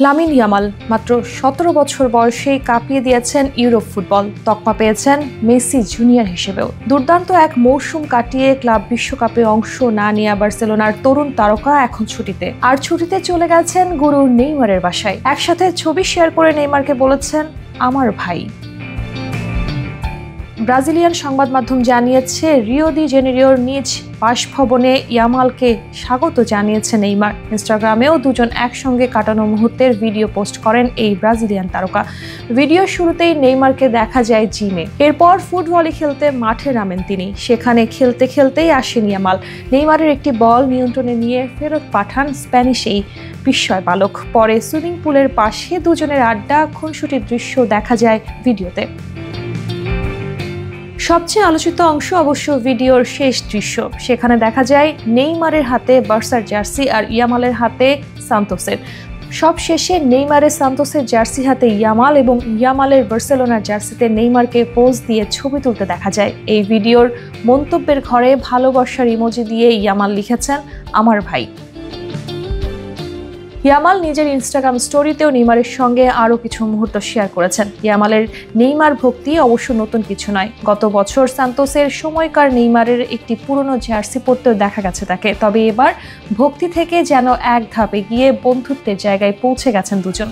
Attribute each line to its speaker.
Speaker 1: Lamine Yamal মাত্র 17 বছর বয়সেই কাঁপিয়ে দিয়েছেন ইউরোপ ফুটবল। তকমা পেয়েছেন মেসি জুনিয়র হিসেবেও। দুর্দান্ত এক মৌসুম কাটিয়ে ক্লাব বিশ্বকাপে অংশ না নেওয়া বার্সেলোনার তরুণ তারকা এখন ছুটিতে। আর ছুটিতে চলে গেছেন গুরু নেইমারের বাসায়। একসাথে ছবি শেয়ার করে নেইমারকে বলেছেন, আমার ভাই। ব্রাজিলিয়ান সংবাদ মাধ্যম জানিয়েছে, রিও ডি জেনেরিওর নিজ বাসভবনে ইয়ামালকে স্বাগত জানিয়েছে নেইমার। ইনস্টাগ্রামেও দুজন একসঙ্গে কাটানো মুহূর্তের ভিডিও পোস্ট করেন এই ব্রাজিলিয়ান তারকা। ভিডিওর শুরুতেই নেইমারকে দেখা যায় জিমে। এরপর ফুটভলি খেলতে মাঠে নামেন তিনি। সেখানে খেলতে খেলতেই আসেন ইয়ামাল। নেইমারের একটি বল নিয়ন্ত্রণে নিয়ে ফেরত পাঠান স্প্যানিশ এই বিস্ময় বালক। পরে সুইমিং পুলের পাশে দুজনের আড্ডা, খুনসুটির দৃশ্য দেখা যায় ভিডিওতে। সবচেয়ে আলোচিত অংশ অবশ্য ভিডিওর শেষ দৃশ্য। সেখানে দেখা যায় নেইমারের হাতে বার্সার জার্সি আর ইয়ামালের হাতে সান্তোসের। সব শেষে নেইমারের সান্তোসের জার্সি হাতে ইয়ামাল এবং ইয়ামালের বার্সেলোনার জার্সিতে নেইমারকে পোজ দিয়ে ছবি তুলতে দেখা যায়। এই ভিডিওর মন্তব্যের ঘরে ভালোবাসার ইমোজি দিয়ে ইয়ামাল লিখেছেন, আমার ভাই। ইয়ামাল নিজের ইনস্টাগ্রাম স্টোরিতেও নেইমারের সঙ্গে আরও কিছু মুহূর্ত শেয়ার করেছেন। ইয়ামালের নেইমার ভক্তি অবশ্য নতুন কিছু নয়। গত বছর সান্তোসের সময়কার নেইমারের একটি পুরনো জার্সি পরতেও দেখা গেছে তাকে। তবে এবার ভক্তি থেকে যেন এক ধাপ এগিয়ে বন্ধুত্বের জায়গায় পৌঁছে গেছেন দুজন।